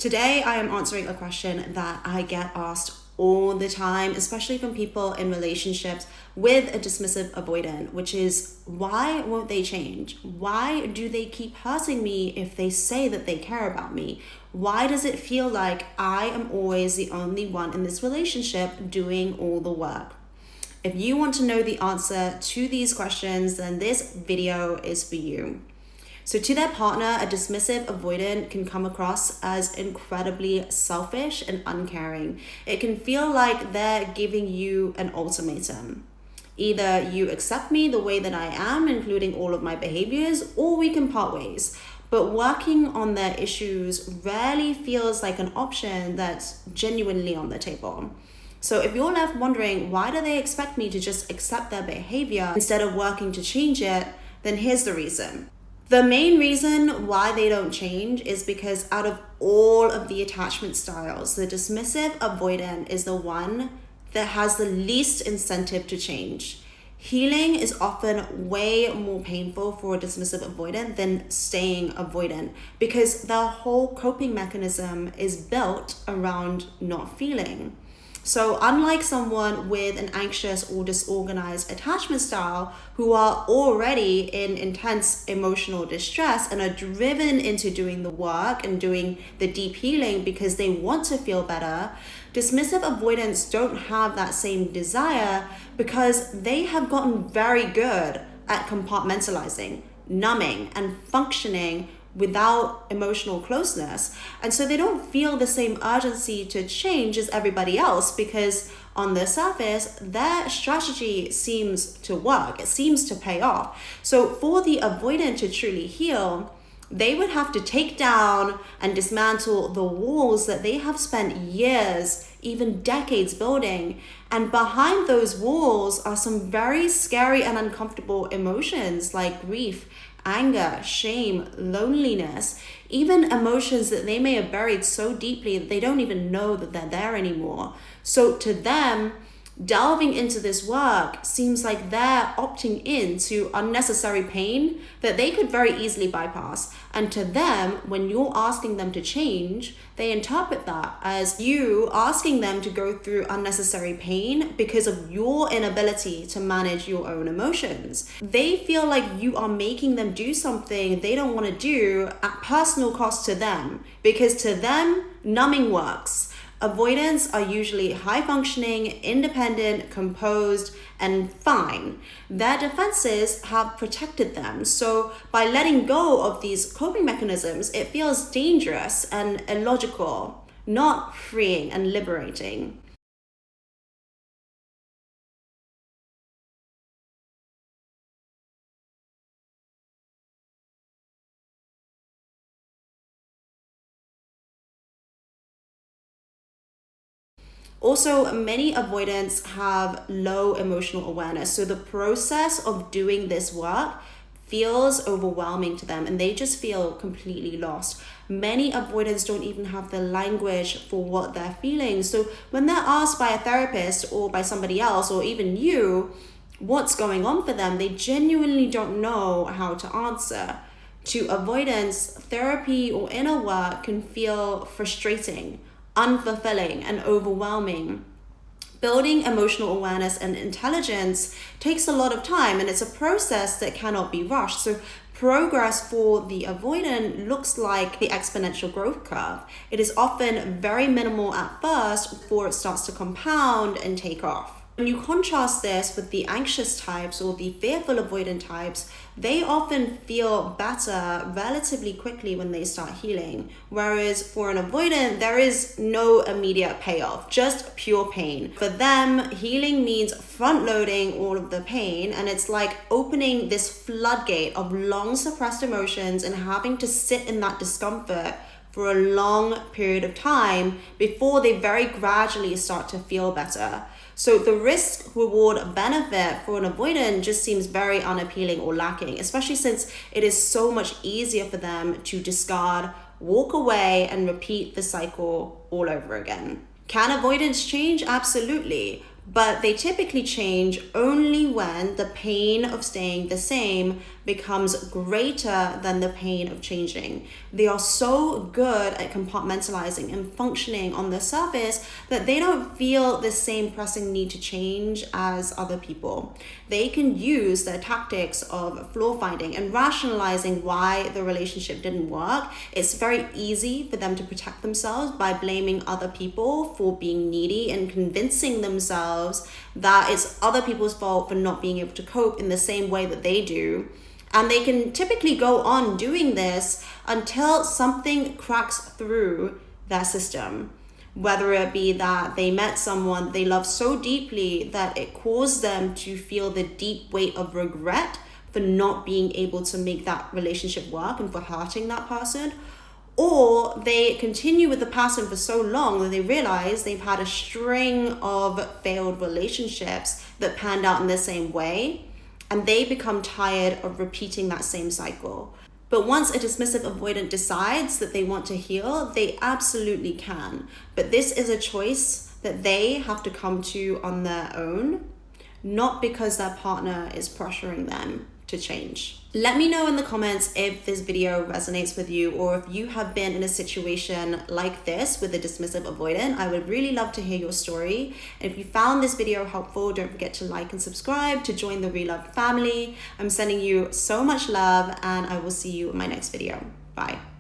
Today, I am answering a question that I get asked all the time, especially from people in relationships with a dismissive avoidant, which is, why won't they change? Why do they keep hurting me if they say that they care about me? Why does it feel like I am always the only one in this relationship doing all the work? If you want to know the answer to these questions, then this video is for you. So to their partner, a dismissive avoidant can come across as incredibly selfish and uncaring. It can feel like they're giving you an ultimatum. Either you accept me the way that I am, including all of my behaviors, or we can part ways. But working on their issues rarely feels like an option that's genuinely on the table. So if you're left wondering, why do they expect me to just accept their behavior instead of working to change it, then here's the reason. The main reason why they don't change is because out of all of the attachment styles, the dismissive avoidant is the one that has the least incentive to change. Healing is often way more painful for a dismissive avoidant than staying avoidant because their whole coping mechanism is built around not feeling. So unlike someone with an anxious or disorganized attachment style who are already in intense emotional distress and are driven into doing the work and doing the deep healing because they want to feel better, dismissive avoidants don't have that same desire because they have gotten very good at compartmentalizing, numbing, and functioning without emotional closeness. And so they don't feel the same urgency to change as everybody else because on the surface, their strategy seems to work. It seems to pay off. So for the avoidant to truly heal, they would have to take down and dismantle the walls that they have spent years, even decades building. And behind those walls are some very scary and uncomfortable emotions like grief, anger, shame, loneliness, even emotions that they may have buried so deeply that they don't even know that they're there anymore. So to them, delving into this work seems like they're opting into unnecessary pain that they could very easily bypass. And to them, when you're asking them to change, they interpret that as you asking them to go through unnecessary pain because of your inability to manage your own emotions. They feel like you are making them do something they don't want to do at personal cost to them, because to them, numbing works. Avoidants are usually high-functioning, independent, composed, and fine. Their defenses have protected them. So by letting go of these coping mechanisms, it feels dangerous and illogical, not freeing and liberating. Also, many avoidants have low emotional awareness. So the process of doing this work feels overwhelming to them and they just feel completely lost. Many avoidants don't even have the language for what they're feeling. So when they're asked by a therapist or by somebody else or even you what's going on for them, they genuinely don't know how to answer. To avoidants, therapy or inner work can feel frustrating, unfulfilling, and overwhelming. Building emotional awareness and intelligence takes a lot of time, and it's a process that cannot be rushed. So progress for the avoidant looks like the exponential growth curve. It is often very minimal at first before it starts to compound and take off. When you contrast this with the anxious types or the fearful avoidant types, they often feel better relatively quickly when they start healing. Whereas for an avoidant, there is no immediate payoff, just pure pain. For them, healing means front loading all of the pain, and it's like opening this floodgate of long suppressed emotions and having to sit in that discomfort for a long period of time before they very gradually start to feel better. So the risk reward benefit for an avoidant just seems very unappealing or lacking, especially since it is so much easier for them to discard, walk away, and repeat the cycle all over again. Can avoidants change? Absolutely. But they typically change only when the pain of staying the same becomes greater than the pain of changing. They are so good at compartmentalizing and functioning on the surface that they don't feel the same pressing need to change as other people. They can use their tactics of flaw finding and rationalizing why the relationship didn't work. It's very easy for them to protect themselves by blaming other people for being needy and convincing themselves that it's other people's fault for not being able to cope in the same way that they do. And they can typically go on doing this until something cracks through their system. Whether it be that they met someone they love so deeply that it caused them to feel the deep weight of regret for not being able to make that relationship work and for hurting that person. Or they continue with the person for so long that they realize they've had a string of failed relationships that panned out in the same way. And they become tired of repeating that same cycle. But once a dismissive avoidant decides that they want to heal, they absolutely can. But this is a choice that they have to come to on their own, not because their partner is pressuring them to change. Let me know in the comments if this video resonates with you, or if you have been in a situation like this with a dismissive avoidant. I would really love to hear your story. And if you found this video helpful, don't forget to like and subscribe to join the Reloved family. I'm sending you so much love, and I will see you in my next video. Bye.